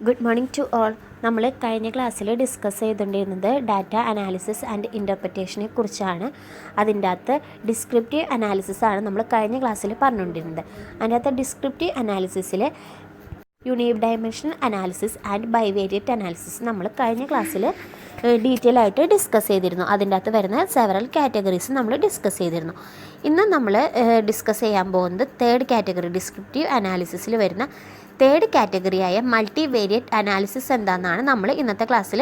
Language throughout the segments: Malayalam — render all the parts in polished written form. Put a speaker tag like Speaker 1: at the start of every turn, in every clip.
Speaker 1: Good morning to all. നമ്മൾ കഴിഞ്ഞ ക്ലാസ്സിൽ ഡിസ്കസ് ചെയ്തുകൊണ്ടിരുന്നത് ഡാറ്റ അനാലിസിസ് ആൻഡ് ഇൻ്റർപ്രിറ്റേഷനെ കുറിച്ചാണ്. അതിൻ്റെ അകത്ത് ഡിസ്ക്രിപ്റ്റീവ് അനാലിസിസ് ആണ് നമ്മൾ കഴിഞ്ഞ ക്ലാസ്സിൽ പറഞ്ഞുകൊണ്ടിരുന്നത്. അതിൻ്റെ അകത്ത് ഡിസ്ക്രിപ്റ്റീവ് അനാലിസിസിൽ unique dimensional analysis and bivariate analysis നമ്മൾ കഴിഞ്ഞ ക്ലാസ്സിൽ ഡീറ്റെയിൽ ആയിട്ട് ഡിസ്കസ് ചെയ്തിരുന്നു. അതിൻ്റെ അകത്ത് വരുന്ന സെവറൽ കാറ്റഗറീസ് നമ്മൾ ഡിസ്കസ് ചെയ്തിരുന്നു. ഇന്ന് നമ്മൾ ഡിസ്കസ് ചെയ്യാൻ പോകുന്നത് തേർഡ് കാറ്റഗറി, ഡിസ്ക്രിപ്റ്റീവ് അനാലിസിസിൽ വരുന്ന തേർഡ് കാറ്റഗറിയായ മൾട്ടി വേരിയറ്റ് അനാലിസിസ് എന്താണെന്നാണ് നമ്മൾ ഇന്നത്തെ ക്ലാസ്സിൽ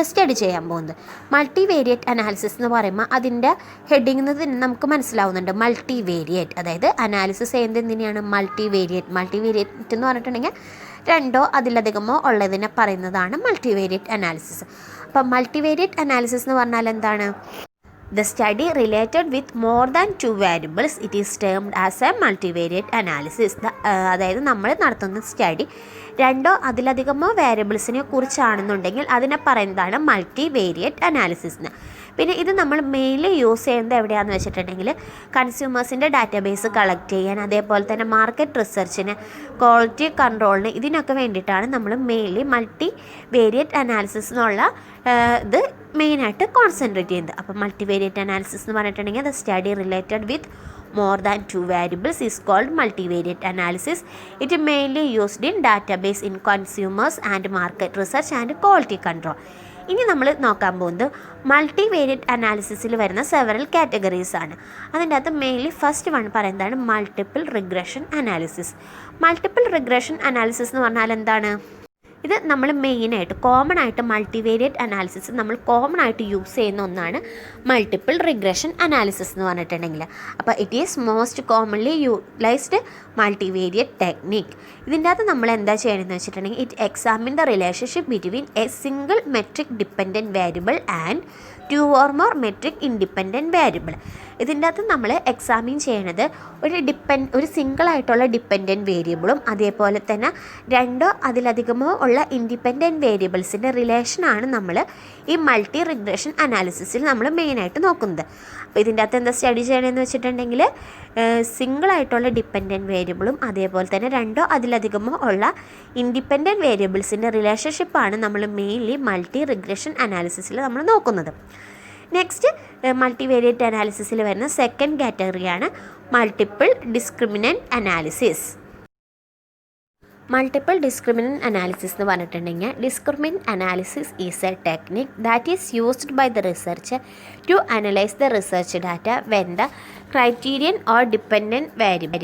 Speaker 1: സ്റ്റഡി ചെയ്യാൻ പോകുന്നത്. മൾട്ടി വേരിയറ്റ് അനാലിസിസ് എന്ന് പറയുമ്പോൾ അതിൻ്റെ ഹെഡിങ്ങിൽ നിന്ന് നമുക്ക് മനസ്സിലാവുന്നുണ്ട്. മൾട്ടി വേരിയറ്റ് അതായത് അനാലിസിസ് ചെയ്യുന്നത് എന്തിനാണ്? Multi variate. മൾട്ടി വേരിയറ്റ് എന്ന് പറഞ്ഞിട്ടുണ്ടെങ്കിൽ രണ്ടോ അതിലധികമോ ഉള്ളതിനെ പറയുന്നതാണ് മൾട്ടി വേരിയറ്റ് അനാലിസിസ്. അപ്പം മൾട്ടി വേരിയറ്റ് അനാലിസിസ് എന്ന് പറഞ്ഞാൽ എന്താണ്? The study related with more than two variables, it is termed as a multivariate analysis. അതായത് നമ്മൾ നടത്തുന്ന സ്റ്റഡി രണ്ടോ അതിലധികമോ വേരിയബിൾസിനെ കുറിച്ചാണെന്നുണ്ടെങ്കിൽ അതിനെ പറയുന്നതാണ് മൾട്ടി വേരിയറ്റ് അനാലിസിസ്. പിന്നെ ഇത് നമ്മൾ മെയിൻലി യൂസ് ചെയ്യുന്നത് എവിടെയാണെന്ന് വെച്ചിട്ടുണ്ടെങ്കിൽ കൺസ്യൂമേഴ്സിൻ്റെ ഡാറ്റാബേസ് കളക്ട് ചെയ്യാൻ, അതേപോലെ തന്നെ മാർക്കറ്റ് റിസർച്ചിന്, ക്വാളിറ്റി കൺട്രോളിന്, ഇതിനൊക്കെ വേണ്ടിയിട്ടാണ് നമ്മൾ മെയിൻലി മൾട്ടി വേരിയറ്റ് അനാലിസിസ് എന്നുള്ള ഇത് മെയിനായിട്ട് കോൺസെൻട്രേറ്റ് ചെയ്യുന്നത്. അപ്പോൾ മൾട്ടി വേരിയറ്റ് അനാലിസിസ് എന്ന് പറഞ്ഞിട്ടുണ്ടെങ്കിൽ the study related with more than two variables is called multivariate analysis. It is mainly used in database in consumers and market research and quality control. ഇനി നമ്മൾ നോക്കാൻ പോകുന്നത് മൾട്ടി വേരിയറ്റ് അനാലിസിസിൽ വരുന്ന സെവറൽ കാറ്റഗറീസ് ആണ്. അതിൻ്റെ അകത്ത് മെയിൻലി ഫസ്റ്റ് വൺ പറയുന്നതാണ് multiple regression analysis. Multiple regression analysis എന്ന് പറഞ്ഞാൽ എന്താണ്? ഇത് നമ്മൾ മെയിനായിട്ട് കോമൺ ആയിട്ട് മൾട്ടിവേരിയറ്റ് അനാലിസിസ് നമ്മൾ കോമൺ ആയിട്ട് യൂസ് ചെയ്യുന്ന ഒന്നാണ് മൾട്ടിപ്പിൾ റിഗ്രഷൻ അനാലിസിസ് എന്ന് പറഞ്ഞിട്ടുണ്ടെങ്കിൽ. അപ്പോൾ it is most commonly utilised multivariate technique. ഇതിൻ്റെ അകത്ത് നമ്മൾ എന്താ ചെയ്യണമെന്ന് വെച്ചിട്ടുണ്ടെങ്കിൽ it examine the relationship between a single metric dependent variable and two or more metric independent variable. ഇതിൻ്റെ അകത്ത് നമ്മൾ എക്സാമിൻ ചെയ്യണത് ഒരു സിംഗിളായിട്ടുള്ള ഡിപ്പെൻഡൻറ്റ് വേരിയബിളും അതേപോലെ തന്നെ രണ്ടോ അതിലധികമോ ഉള്ള ഇൻഡിപെൻഡൻറ്റ് വേരിയബിൾസിൻ്റെ റിലേഷനാണ് നമ്മൾ ഈ മൾട്ടി റിഗ്രഷൻ അനാലിസിസിൽ നമ്മൾ മെയിനായിട്ട് നോക്കുന്നത്. അപ്പോൾ ഇതിൻ്റെ അകത്ത് എന്താ സ്റ്റഡി ചെയ്യണമെന്ന് വെച്ചിട്ടുണ്ടെങ്കിൽ സിംഗിളായിട്ടുള്ള ഡിപ്പെൻഡൻറ്റ് വേരിയബിളും അതേപോലെ തന്നെ രണ്ടോ അതിലധികമോ ഉള്ള ഇൻഡിപെൻഡൻറ്റ് വേരിയബിൾസിൻ്റെ റിലേഷൻഷിപ്പാണ് നമ്മൾ മെയിൻലി മൾട്ടി റിഗ്രഷൻ അനാലിസിസിൽ നമ്മൾ നോക്കുന്നത്. നെക്സ്റ്റ് മൾട്ടിവേരിയറ്റ് അനാലിസിസിൽ വരുന്ന സെക്കൻഡ് കാറ്റഗറിയാണ് multiple discriminant analysis. Multiple discriminant analysis എന്ന് പറഞ്ഞിട്ടുണ്ടെങ്കിൽ discriminant analysis is a technique that is used by the researcher to analyse the research data when the criterion or dependent variable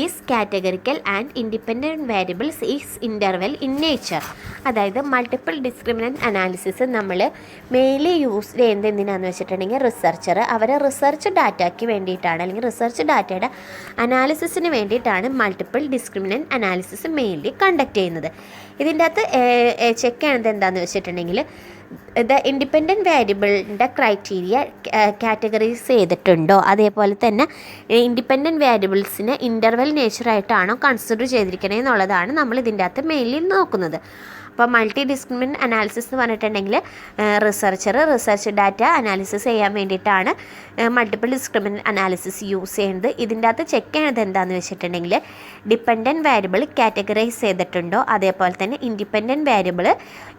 Speaker 1: is categorical and independent variables is interval in nature. അതായത് മൾട്ടിപ്പിൾ ഡിസ്ക്രിമിനൻറ്റ് അനാലിസിസ് നമ്മൾ മെയിൻലി യൂസ് ചെയ്യുന്നത് എന്തിനാണെന്ന് വെച്ചിട്ടുണ്ടെങ്കിൽ റിസർച്ചർ അവരെ റിസർച്ച് ഡാറ്റയ്ക്ക് വേണ്ടിയിട്ടാണ്, അല്ലെങ്കിൽ റിസർച്ച് ഡാറ്റയുടെ അനാലിസിസിന് വേണ്ടിയിട്ടാണ് multiple discriminant analysis mainly conduct ചെയ്യുന്നത്. ഇതിൻ്റെ അകത്ത് ചെക്ക് ചെയ്യണത് എന്താണെന്ന് വെച്ചിട്ടുണ്ടെങ്കിൽ ദ ഇൻഡിപെൻഡൻറ്റ് വേരിയബിളിൻ്റെ ക്രൈറ്റീരിയ കാറ്റഗറൈസ് ചെയ്തിട്ടുണ്ടോ, അതേപോലെ തന്നെ ഇൻഡിപെൻഡൻറ്റ് വേരിയബിൾസിനെ ഇൻ്റർവെൽ നേച്ചറായിട്ടാണോ കൺസിഡർ ചെയ്തിരിക്കണേ എന്നുള്ളതാണ് നമ്മൾ ഇതിൻ്റെ അകത്ത് മെയിൻലി നോക്കുന്നത്. അപ്പോൾ മൾട്ടി ഡിസ്ക്രിമിനൻറ്റ് അനാലിസിസ് എന്ന് പറഞ്ഞിട്ടുണ്ടെങ്കിൽ റിസർച്ച് ഡാറ്റ അനാലിസിസ് ചെയ്യാൻ വേണ്ടിയിട്ടാണ് മൾട്ടിപ്പിൾ ഡിസ്ക്രിമിനൻറ്റ് അനാലിസിസ് യൂസ് ചെയ്യുന്നത്. ഇതിൻ്റെ അകത്ത് ചെക്ക് ചെയ്യണത് എന്താണെന്ന് വെച്ചിട്ടുണ്ടെങ്കിൽ ഡിപ്പെൻഡൻറ്റ് വേരിയബിൾ കാറ്റഗറൈസ് ചെയ്തിട്ടുണ്ടോ, അതേപോലെ തന്നെ ഇൻഡിപെൻഡൻറ്റ് വേരിയബിൾ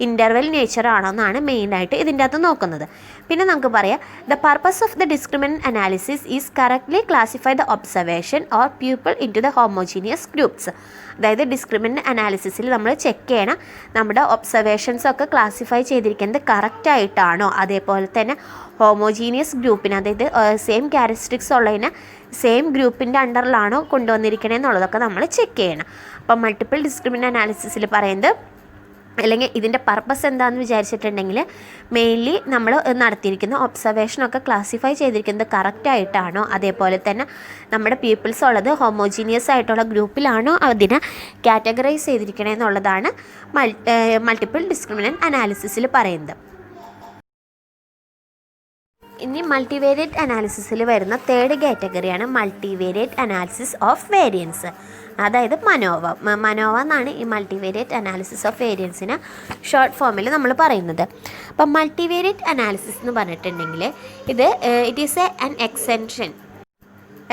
Speaker 1: ഇൻ്റർവെൽ നേച്ചർ ആണോ എന്നാണ് മെയിനായിട്ട് ഇതിൻ്റെ അകത്ത് നോക്കുന്നത്. പിന്നെ നമുക്ക് പറയാം the purpose of the discriminant analysis is correctly classify the observation or people into the homogeneous groups. അതായത് ഡിസ്ക്രിമിനൻറ്റ് അനാലിസിസിൽ നമ്മൾ ചെക്ക് ചെയ്യണം നമ്മുടെ ഒബ്സർവേഷൻസൊക്കെ ക്ലാസിഫൈ ചെയ്തിരിക്കുന്നത് കറക്റ്റായിട്ടാണോ, അതേപോലെ തന്നെ ഹോമോജീനിയസ് ഗ്രൂപ്പിന് അതായത് സെയിം ക്യാരക്ടറിസ്റ്റിക്സ് ഉള്ളതിന് സെയിം ഗ്രൂപ്പിൻ്റെ അണ്ടറിലാണോ കൊണ്ടുവന്നിരിക്കണേ എന്നുള്ളതൊക്കെ നമ്മൾ ചെക്ക് ചെയ്യണം. അപ്പം മൾട്ടിപ്പിൾ ഡിസ്ക്രിമിനൻറ്റ് അനാലിസിസിൽ പറയുന്നത് അല്ലെങ്കിൽ ഇതിൻ്റെ പർപ്പസ് എന്താണെന്ന് വിചാരിച്ചിട്ടുണ്ടെങ്കിൽ മെയിൻലി നമ്മൾ നടത്തിയിരിക്കുന്ന ഒബ്സർവേഷനൊക്കെ ക്ലാസിഫൈ ചെയ്തിരിക്കുന്നത് കറക്റ്റായിട്ടാണോ, അതേപോലെ തന്നെ നമ്മുടെ പീപ്പിൾസ് ഉള്ളത് ഹോമോജീനിയസ് ആയിട്ടുള്ള ഗ്രൂപ്പിലാണോ അതിനെ കാറ്റഗറൈസ് ചെയ്തിരിക്കണേ എന്നുള്ളതാണ് മൾട്ടിപ്പിൾ ഡിസ്ക്രിമിനൻറ്റ് അനാലിസിസിൽ പറയുന്നത്. ഇനി മൾട്ടിവേരിയറ്റ് അനാലിസിസിൽ വരുന്ന തേർഡ് കാറ്റഗറിയാണ് മൾട്ടിവേരിയറ്റ് അനാലിസിസ് ഓഫ് വേരിയൻസ്. അതായത് മനോവ എന്നാണ് ഈ മൾട്ടിവേരിയറ്റ് അനാലിസിസ് ഓഫ് വേരിയൻസിന് ഷോർട്ട് ഫോമിൽ നമ്മൾ പറയുന്നത്. അപ്പം മൾട്ടിവേരിയറ്റ് അനാലിസിസ് എന്ന് പറഞ്ഞിട്ടുണ്ടെങ്കിൽ it is an extension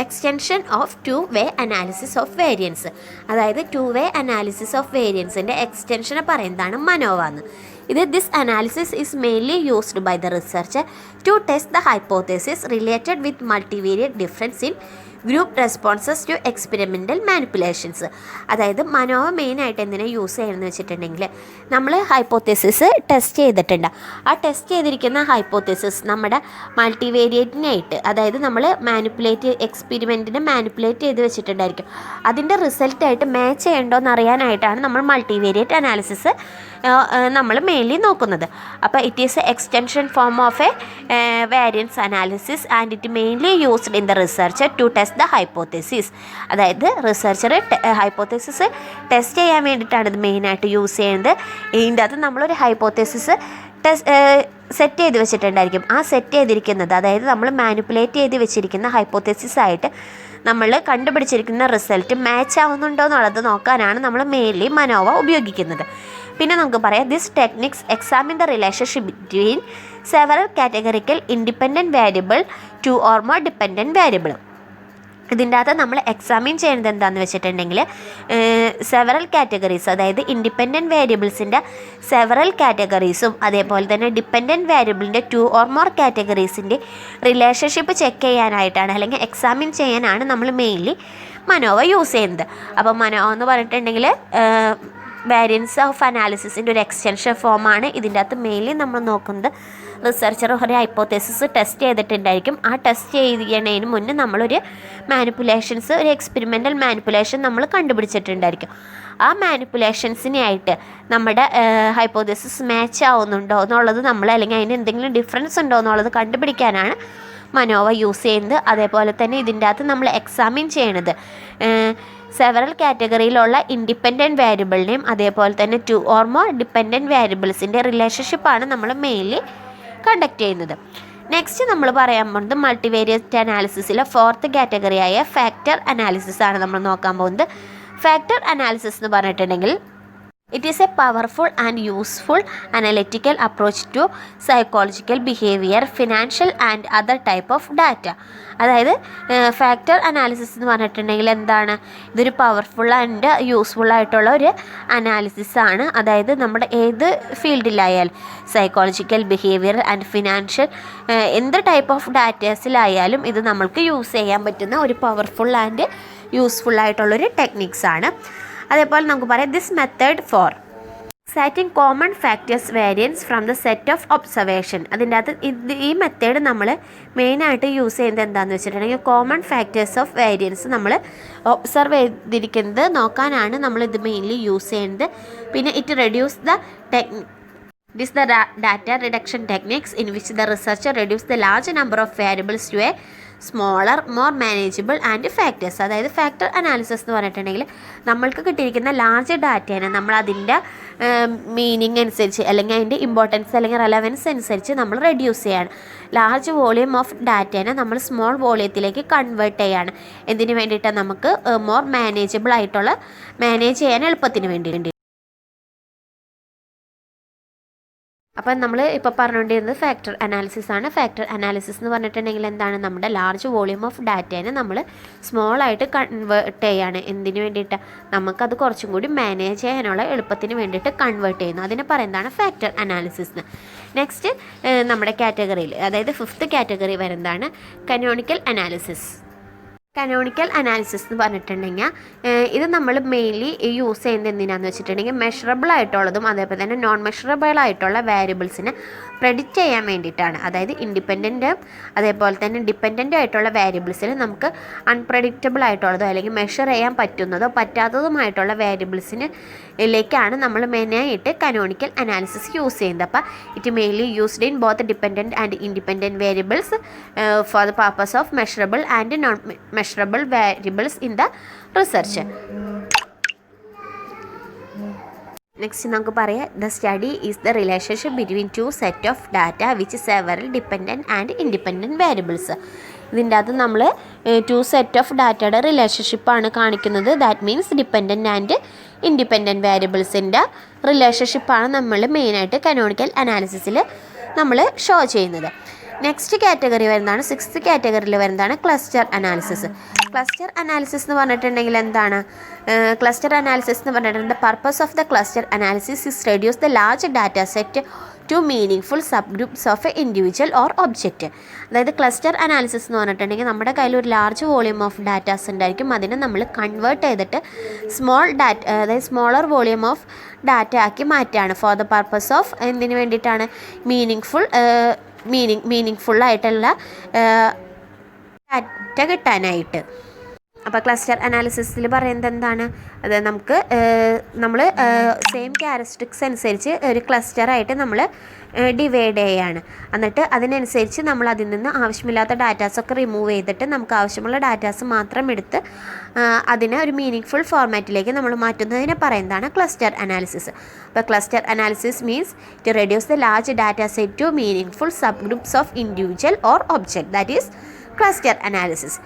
Speaker 1: extension of two way analysis of variance. അതായത് ടു വേ അനാലിസിസ് ഓഫ് വേരിയൻസിൻ്റെ എക്സ്റ്റൻഷനെ പറയുന്നതാണ് മനോവ എന്ന്. This analysis is mainly used by the researcher to test the hypothesis related with multivariate difference in group responses to experimental manipulations. അതായത് മനോവ മെയിനായിട്ട് എന്തിനാണ് യൂസ് ചെയ്യണമെന്ന് വെച്ചിട്ടുണ്ടെങ്കിൽ, നമ്മൾ ഹൈപ്പോത്തസിസ് ടെസ്റ്റ് ചെയ്തിട്ടുണ്ട്. ആ ടെസ്റ്റ് ചെയ്തിരിക്കുന്ന ഹൈപ്പോത്തസിസ് നമ്മുടെ മൾട്ടിവേരിയറ്റിനായിട്ട്, അതായത് നമ്മൾ എക്സ്പെരിമെൻറ്റിനെ മാനിപ്പുലേറ്റ് ചെയ്ത് വെച്ചിട്ടുണ്ടായിരിക്കും. അതിൻ്റെ റിസൾട്ടായിട്ട് മാച്ച് ചെയ്യണ്ടോ എന്നറിയാനായിട്ടാണ് നമ്മൾ മൾട്ടിവേരിയറ്റ് അനാലിസിസ് നമ്മൾ മെയിൻലി നോക്കുന്നത്. അപ്പോൾ it is a extension form of a variance analysis and it mainly used in the researcher to test the hypothesis. അതായത് റിസർച്ചർ ഹൈപ്പോത്തസിസ് ടെസ്റ്റ് ചെയ്യാൻ വേണ്ടിയിട്ടാണ് ഇത് മെയിനായിട്ട് യൂസ് ചെയ്യുന്നത്. ഇതിൻ്റെ അകത്ത് നമ്മളൊരു ഹൈപ്പോത്തസിസ് സെറ്റ് ചെയ്ത് വെച്ചിട്ടുണ്ടായിരിക്കും. ആ സെറ്റ് ചെയ്തിരിക്കുന്നത്, അതായത് നമ്മൾ മാനിപ്പുലേറ്റ് ചെയ്ത് വെച്ചിരിക്കുന്ന ഹൈപ്പോത്തസിസ് ആയിട്ട് നമ്മൾ കണ്ടുപിടിച്ചിരിക്കുന്ന റിസൾട്ട് മാച്ച് ആവുന്നുണ്ടോ എന്നുള്ളത് നോക്കാനാണ് നമ്മൾ മെയിൻലി മനോവ ഉപയോഗിക്കുന്നത്. പിന്നെ നമുക്ക് പറയാം, this techniques examine the relationship between several categorical independent variable two or more dependent variable. ഇതിൻ്റെ അകത്ത് നമ്മൾ എക്സാമിൻ ചെയ്യുന്നത് എന്താണെന്ന് വെച്ചിട്ടുണ്ടെങ്കിൽ, സെവറൽ കാറ്റഗറീസ്, അതായത് ഇൻഡിപെൻഡൻറ്റ് വേരിയബിൾസിൻ്റെ സെവറൽ കാറ്റഗറീസും അതേപോലെ തന്നെ ഡിപ്പെൻഡൻറ്റ് വേരിയബിളിൻ്റെ ടു ഓർ മോർ കാറ്റഗറീസിൻ്റെ റിലേഷൻഷിപ്പ് ചെക്ക് ചെയ്യാനായിട്ടാണ്, അല്ലെങ്കിൽ എക്സാമിൻ ചെയ്യാനാണ് നമ്മൾ മെയിൻലി മനോവ യൂസ് ചെയ്യുന്നത്. അപ്പോൾ മനോവ എന്ന് പറഞ്ഞിട്ടുണ്ടെങ്കിൽ വേരിയൻസ് ഓഫ് അനാലിസിസിൻ്റെ ഒരു എക്സ്റ്റൻഷൻ ഫോമാണ്. ഇതിൻ്റെ അകത്ത് മെയിൻലി നമ്മൾ നോക്കുന്നത്, റിസർച്ചർ ഒരു ഹൈപ്പോത്തസിസ് ടെസ്റ്റ് ചെയ്തിട്ടുണ്ടായിരിക്കും. ആ ടെസ്റ്റ് ചെയ്യുന്നതിന് മുന്നേ നമ്മളൊരു മാനിപ്പുലേഷൻസ്, ഒരു എക്സ്പെരിമെൻ്റൽ മാനിപ്പുലേഷൻ നമ്മൾ കണ്ടുപിടിച്ചിട്ടുണ്ടായിരിക്കും. ആ മാനിപ്പുലേഷൻസിനായിട്ട് നമ്മുടെ ഹൈപ്പോത്തസിസ് മാച്ച് ആവുന്നുണ്ടോ എന്നുള്ളത് നമ്മൾ, അല്ലെങ്കിൽ അതിന് എന്തെങ്കിലും ഡിഫറൻസ് ഉണ്ടോ എന്നുള്ളത് കണ്ടുപിടിക്കാനാണ് മനോവ യൂസ് ചെയ്യുന്നത്. അതേപോലെ തന്നെ ഇതിൻ്റെ അകത്ത് നമ്മൾ എക്സാമിൻ ചെയ്യണത് സെവറൽ കാറ്റഗറിയിലുള്ള ഇൻഡിപെൻഡൻറ്റ് വേരിയബിളിനെയും അതേപോലെ തന്നെ ടു ഓർ മോർ ഡിപ്പെൻഡൻറ്റ് വേരിയബിൾസിൻ്റെ റിലേഷൻഷിപ്പാണ് നമ്മൾ മെയിൻലി കണ്ടക്ട് ചെയ്യുന്നത്. നെക്സ്റ്റ് നമ്മൾ പറയാൻ പോകുന്നത് മൾട്ടിവേരിയറ്റ് അനാലിസിസിലെ ഫോർത്ത് കാറ്റഗറിയായ ഫാക്ടർ അനാലിസിസ് ആണ് നമ്മൾ നോക്കാൻ പോകുന്നത്. ഫാക്ടർ അനാലിസിസ് എന്ന് പറഞ്ഞിട്ടുണ്ടെങ്കിൽ, it is a powerful and useful analytical approach to psychological behavior, financial and other type of data. അതായത് ഫാക്ടർ അനാലിസിസ് എന്ന് പറഞ്ഞിട്ടുണ്ടെങ്കിൽ എന്താണ്, ഇതൊരു പവർഫുൾ ആൻഡ് യൂസ്ഫുൾ ആയിട്ടുള്ള ഒരു അനാലിസിസ് ആണ്. അതായത് നമ്മുടെ ഏത് ഫീൽഡിലായാലും, സൈക്കോളജിക്കൽ, ബിഹേവിയർ ആൻഡ് ഫിനാൻഷ്യൽ, എന്ത് ടൈപ്പ് ഓഫ് ഡാറ്റാസിലായാലും ഇത് നമ്മൾക്ക് യൂസ് ചെയ്യാൻ പറ്റുന്ന ഒരു പവർഫുൾ ആൻഡ് യൂസ്ഫുൾ ആയിട്ടുള്ളൊരു ടെക്നിക്സ് ആണ്. അതേപോലെ നമുക്ക് പറയാം, this method for setting common factors variance from the set of observation. അതിൻ്റെ അകത്ത് ഈ മെത്തേഡ് നമ്മൾ മെയിനായിട്ട് യൂസ് ചെയ്യുന്നത് എന്താണെന്ന് വെച്ചിട്ടുണ്ടെങ്കിൽ, കോമൺ ഫാക്ടേഴ്സ് ഓഫ് വേരിയൻസ് നമ്മൾ ഒബ്സർവ് ചെയ്തിരിക്കുന്നത് നോക്കാനാണ് നമ്മളിത് മെയിൻലി യൂസ് ചെയ്യുന്നത്. പിന്നെ it reduce the It is the data reduction techniques in which the researcher reduces the large number of variables to a smaller, more manageable and factors. അതായത് ഫാക്ടർ അനാലിസിസ് എന്ന് പറഞ്ഞിട്ടുണ്ടെങ്കിൽ, നമ്മൾക്ക് കിട്ടിയിരിക്കുന്ന ലാർജ് ഡാറ്റേനെ നമ്മൾ അതിൻ്റെ മീനിങ് അനുസരിച്ച്, അല്ലെങ്കിൽ അതിൻ്റെ ഇമ്പോർട്ടൻസ് അല്ലെങ്കിൽ റെലവൻസ് അനുസരിച്ച് നമ്മൾ റെഡ്യൂസ് ചെയ്യാണ്. ലാർജ് വോളിയം ഓഫ് ഡാറ്റേനെ നമ്മൾ സ്മോൾ വോളിയത്തിലേക്ക് കൺവേർട്ട് ചെയ്യാണ്. എന്തിനു വേണ്ടിയിട്ടാണ്? നമുക്ക് മോർ മാനേജബിൾ ആയിട്ടുള്ള, മാനേജ് ചെയ്യാൻ എളുപ്പത്തിന് വേണ്ടി. അപ്പം നമ്മൾ ഇപ്പോൾ പറഞ്ഞുകൊണ്ടിരുന്നത് ഫാക്ടർ അനാലിസിസ് ആണ്. ഫാക്ടർ അനാലിസിസ് എന്ന് പറഞ്ഞിട്ടുണ്ടെങ്കിൽ എന്താണ്, നമ്മുടെ ലാർജ് വോളിയം ഓഫ് ഡാറ്റേനെ നമ്മൾ സ്മോളായിട്ട് കൺവേർട്ട് ചെയ്യാണ്. എന്തിനു വേണ്ടിയിട്ട്? നമുക്കത് കുറച്ചും കൂടി മാനേജ് ചെയ്യാനുള്ള എളുപ്പത്തിന് വേണ്ടിയിട്ട് കൺവേർട്ട് ചെയ്യുന്നു. അതിനെ പറയുന്നതാണ് ഫാക്ടർ അനാലിസിസ്. നെക്സ്റ്റ് നമ്മുടെ കാറ്റഗറിയിൽ, അതായത് ഫിഫ്ത്ത് കാറ്റഗറി വരുന്നതാണ് കനോണിക്കൽ അനാലിസിസ്. കനോണിക്കൽ അനാലിസിസ് എന്ന് പറഞ്ഞിട്ടുണ്ടെങ്കിൽ ഇത് നമ്മൾ മെയിൻലി യൂസ് ചെയ്യുന്നത് എന്തിനാന്ന് വെച്ചിട്ടുണ്ടെങ്കിൽ, മെഷറബിൾ ആയിട്ടുള്ളതും അതേപോലെ തന്നെ നോൺ മെഷറബിൾ ആയിട്ടുള്ള വേരിയബിൾസിനെ പ്രെഡിക്റ്റ് ചെയ്യാൻ വേണ്ടിയിട്ടാണ്. അതായത് ഇൻഡിപെൻഡൻറ്റും അതേപോലെ തന്നെ ഡിപ്പെൻഡൻ്റ് ആയിട്ടുള്ള വേരിയബിൾസിൽ നമുക്ക് അൺപ്രഡിക്റ്റബിൾ ആയിട്ടുള്ളതോ അല്ലെങ്കിൽ മെഷർ ചെയ്യാൻ പറ്റുന്നതോ പറ്റാത്തതുമായിട്ടുള്ള വേരിയബിൾസിലേക്കാണ് നമ്മൾ മെയിനായിട്ട് കനോണിക്കൽ അനാലിസിസ് യൂസ് ചെയ്യുന്നത്. അപ്പോൾ it mainly used in both dependent and independent variables for the purpose of measurable and non measurable variables in the research. Next നമുക്ക് പറയാം, the study is the relationship between two set of data which several dependent and independent variables. ഇതിൻ്റെ അകത്ത് നമ്മൾ ടു സെറ്റ് ഓഫ് ഡാറ്റയുടെ റിലേഷൻഷിപ്പാണ് കാണിക്കുന്നത്. That means dependent and independent വേരിയബിൾസിൻ്റെ റിലേഷൻഷിപ്പാണ് നമ്മൾ മെയിനായിട്ട് കനോണിക്കൽ അനാലിസിസിൽ നമ്മൾ ഷോ ചെയ്യുന്നത്. നെക്സ്റ്റ് കാറ്റഗറി വരുന്നതാണ് 6th കാറ്റഗറിയിൽ വരുന്നതാണ് ക്ലസ്റ്റർ അനാലിസിസ്. ക്ലസ്റ്റർ അനാലിസിസ് എന്ന് പറഞ്ഞിട്ടുണ്ടെങ്കിൽ എന്താണ്? ക്ലസ്റ്റർ അനാലിസിസ് എന്ന് പറഞ്ഞിട്ടുണ്ടെങ്കിൽ the purpose of the cluster analysis is reduce the large data set to meaning sub groups of a individual or object. അതായത് ക്ലസ്റ്റർ അനാലിസിസ് എന്ന് പറഞ്ഞിട്ടുണ്ടെങ്കിൽ നമ്മുടെ കയ്യിൽ ഒരു ലാർജ് വോളിയം ഓഫ് ഡാറ്റാസ് ഉണ്ടായിരിക്കും. അതിനെ നമ്മൾ കൺവേർട്ട് ചെയ്തിട്ട് അതായത് സ്മോളർ വോളിയം ഓഫ് ഡാറ്റ ആക്കി മാറ്റുകയാണ്. ഫോർ ദ പർപ്പസ് ഓഫ് എന്തിനു വേണ്ടിയിട്ടാണ്? മീനിങ് ഫുള്ളായിട്ടുള്ള ഡാറ്റ കിട്ടാനായിട്ട്. അപ്പോൾ ക്ലസ്റ്റർ അനാലിസിസിൽ പറയുന്നത് എന്താണ്? അത് നമ്മൾ സെയിം ക്യാരക്ടറിസ്റ്റിക്സ് അനുസരിച്ച് ഒരു ക്ലസ്റ്ററായിട്ട് നമ്മൾ ഡിവൈഡ് ചെയ്യുകയാണ്. എന്നിട്ട് അതിനനുസരിച്ച് നമ്മൾ അതിൽ നിന്ന് ആവശ്യമില്ലാത്ത ഡാറ്റാസൊക്കെ റിമൂവ് ചെയ്തിട്ട് നമുക്ക് ആവശ്യമുള്ള ഡാറ്റാസ് മാത്രം എടുത്ത് അതിനെ ഒരു മീനിങ് ഫോർമാറ്റിലേക്ക് നമ്മൾ മാറ്റുന്നതിനെ പറയുന്നതാണ് ക്ലസ്റ്റർ അനാലിസിസ്. അപ്പോൾ cluster analysis means to reduce the large data set to meaning sub groups of individual or object, that is cluster analysis.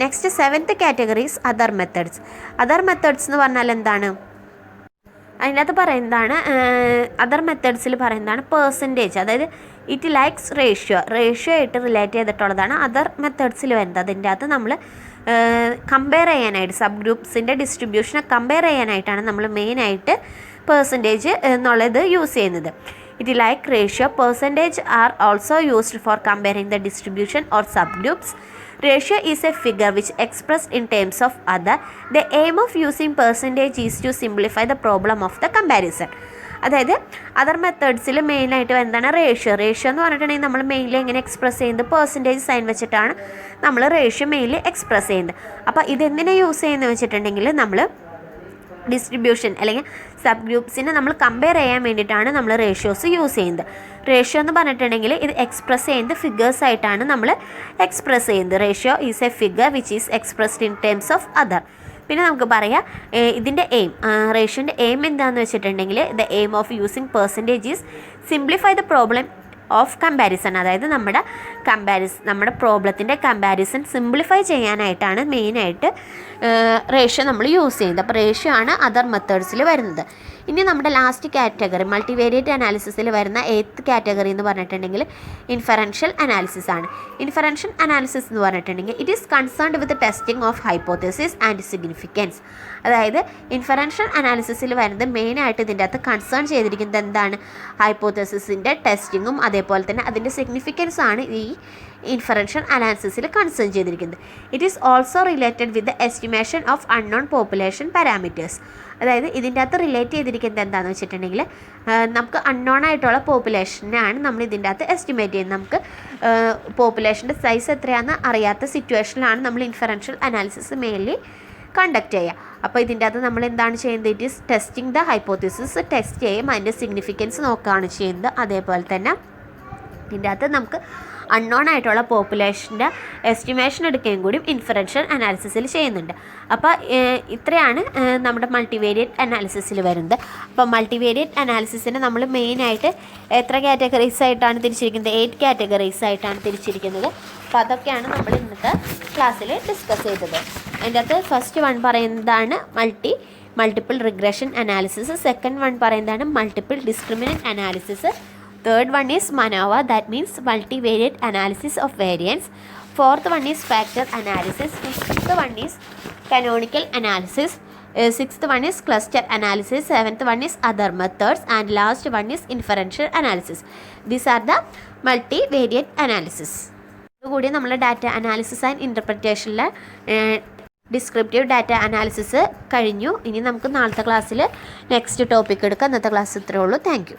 Speaker 1: Next 7th category is other methods. Other methods എന്ന് പറഞ്ഞാൽ എന്താണ്? അതിനകത്ത് പറയുന്നതാണ് അതർ മെത്തേഡ്സിൽ പറയുന്നതാണ് പെർസെൻറ്റേജ്, അതായത് ഇറ്റ് ലൈക്സ് റേഷ്യോ ആയിട്ട് റിലേറ്റ് ചെയ്തിട്ടുള്ളതാണ് അതർ മെത്തേഡ്സിൽ വരുന്നത്. അതിൻ്റെ അകത്ത് നമ്മൾ കമ്പയർ ചെയ്യാനായിട്ട് സബ് ഗ്രൂപ്പ്സിൻ്റെ ഡിസ്ട്രിബ്യൂഷനെ കമ്പയർ ചെയ്യാനായിട്ടാണ് നമ്മൾ മെയിനായിട്ട് പെർസെൻറ്റേജ് എന്നുള്ളത് യൂസ് ചെയ്യുന്നത്. It like ratio. Percentage are also used for comparing the distribution or subgroups. Ratio is a figure which expressed in terms of other. The aim of using percentage is to simplify the problem of the comparison. അതായത് അതർ മെത്തേഡ്സിൽ മെയിനായിട്ട് എന്താണ്? റേഷ്യോ എന്ന് പറഞ്ഞിട്ടുണ്ടെങ്കിൽ നമ്മൾ മെയിൻലി എങ്ങനെ എക്സ്പ്രസ് ചെയ്യുന്നത്? പെർസെൻറ്റേജ് സൈൻ വെച്ചിട്ടാണ് നമ്മൾ റേഷ്യോ മെയിൻലി എക്സ്പ്രസ് ചെയ്യുന്നത്. അപ്പോൾ ഇതെന്തിനാണ് യൂസ് ചെയ്യുന്നത് വെച്ചിട്ടുണ്ടെങ്കിൽ നമ്മൾ ഡിസ്ട്രിബ്യൂഷൻ അല്ലെങ്കിൽ സബ് ഗ്രൂപ്പ്സിനെ നമ്മൾ കമ്പയർ ചെയ്യാൻ വേണ്ടിയിട്ടാണ് നമ്മൾ റേഷ്യോസ് യൂസ് ചെയ്യുന്നത്. റേഷ്യോ എന്ന് പറഞ്ഞിട്ടുണ്ടെങ്കിൽ ഇത് എക്സ്പ്രസ് ചെയ്യുന്നത് ഫിഗേഴ്സ് ആയിട്ടാണ് നമ്മൾ എക്സ്പ്രസ് ചെയ്യുന്നത്. Ratio is A figure which is expressed in terms of other. പിന്നെ നമുക്ക് പറയാം ഇതിൻ്റെ റേഷ്യോൻ്റെ എയിം എന്താണെന്ന് വെച്ചിട്ടുണ്ടെങ്കിൽ the aim of using percentage is simplify the problem of comparison. അതായത് നമ്മുടെ പ്രോബ്ലത്തിൻ്റെ കമ്പാരിസൺ സിംപ്ലിഫൈ ചെയ്യാനായിട്ടാണ് മെയിനായിട്ട് റേഷ്യോ നമ്മൾ യൂസ് ചെയ്യുന്നത്. അപ്പോൾ റേഷ്യോ ആണ് അതർ മെത്തേഡ്സിൽ വരുന്നത്. ഇനി നമ്മുടെ ലാസ്റ്റ് കാറ്റഗറി മൾട്ടിവേരിയേറ്റ് അനാലിസിസിൽ വരുന്ന 8th കാറ്റഗറി എന്ന് പറഞ്ഞിട്ടുണ്ടെങ്കിൽ ഇൻഫറൻഷ്യൽ അനാലിസിസ് ആണ്. ഇൻഫറൻഷ്യൽ അനാലിസിസ് എന്ന് പറഞ്ഞിട്ടുണ്ടെങ്കിൽ it is concerned with testing of hypothesis and significance. അതായത് ഇൻഫറൻഷ്യൽ അനാലിസിസിൽ വരുന്നത് മെയിനായിട്ട് ഇതിൻ്റെ അകത്ത് കൺസേൺ ചെയ്തിരിക്കുന്നത് എന്താണ്? ഹൈപ്പോത്തസിസിൻ്റെ ടെസ്റ്റിങ്ങും അതേപോലെ തന്നെ അതിൻ്റെ സിഗ്നിഫിക്കൻസ് ആണ് ഈ ഇൻഫറൻഷ്യൽ അനാലിസിസിൽ കൺസേൺ ചെയ്തിരിക്കുന്നത്. It is also related with the estimation of unknown population parameters. അതായത് ഇതിൻ്റെ അകത്ത് റിലേറ്റ് ചെയ്തിരിക്കുന്നത് എന്താണെന്ന് വെച്ചിട്ടുണ്ടെങ്കിൽ നമുക്ക് അൺനോൺ ആയിട്ടുള്ള പോപ്പുലേഷനാണ് നമ്മൾ ഇതിൻ്റെ അകത്ത് എസ്റ്റിമേറ്റ് ചെയ്യുന്നത്. നമുക്ക് പോപ്പുലേഷൻ്റെ സൈസ് എത്രയാണെന്ന് അറിയാത്ത സിറ്റുവേഷനിലാണ് നമ്മൾ ഇൻഫറൻഷ്യൽ അനാലിസിസ് മെയിൻലി കണ്ടക്ട് ചെയ്യുക. അപ്പോൾ ഇതിൻ്റെ അകത്ത് നമ്മൾ എന്താണ് ചെയ്യുന്നത്? It is testing the hypothesis test ചെയ്യും, അതിൻ്റെ സിഗ്നിഫിക്കൻസ് നോക്കുകയാണ് ചെയ്യുന്നത്. അതേപോലെ തന്നെ ഇതിൻ്റെ അകത്ത് നമുക്ക് അൺനോൺ ആയിട്ടുള്ള പോപ്പുലേഷൻ്റെ എസ്റ്റിമേഷൻ എടുക്കുകയും കൂടി ഇൻഫറൻഷ്യൽ അനാലിസിസിൽ ചെയ്യുന്നുണ്ട്. അപ്പോൾ ഇത്രയാണ് നമ്മുടെ മൾട്ടിവേരിയേറ്റ് അനാലിസിസിൽ വരുന്നത്. അപ്പോൾ മൾട്ടിവേരിയേറ്റ് അനാലിസിസിനെ നമ്മൾ മെയിനായിട്ട് എത്ര കാറ്റഗറീസ് ആയിട്ടാണ് തിരിച്ചിരിക്കുന്നത്? 8 കാറ്റഗറീസ് ആയിട്ടാണ് തിരിച്ചിരിക്കുന്നത്. അപ്പോൾ അതൊക്കെയാണ് നമ്മൾ ഇന്നത്തെ ക്ലാസ്സിൽ ഡിസ്കസ് ചെയ്തത്. അതിൻ്റെ അകത്ത് ഫസ്റ്റ് വൺ പറയുന്നതാണ് multiple regression analysis. Second one പറയുന്നതാണ് multiple discriminant analysis. Third one is MANOVA, that means multivariate analysis of variance. Fourth one is factor analysis. Fifth one is canonical analysis. Sixth one is cluster analysis. Seventh one is other methods. And last one is inferential analysis. These are the multivariate analysis. കൂടി നമ്മൾ ഡാറ്റ അനാലിസിസ് ആൻഡ് ഇൻ്റർപ്രിറ്റേഷനിലെ ഡിസ്ക്രിപ്റ്റീവ് ഡാറ്റ അനാലിസിസ് കഴിഞ്ഞു. ഇനി നമുക്ക് നാളത്തെ ക്ലാസ്സിൽ നെക്സ്റ്റ് ടോപ്പിക് എടുക്കാം. ഇന്നത്തെ ക്ലാസ് ഇത്രയേ ഉള്ളൂ. Thank you.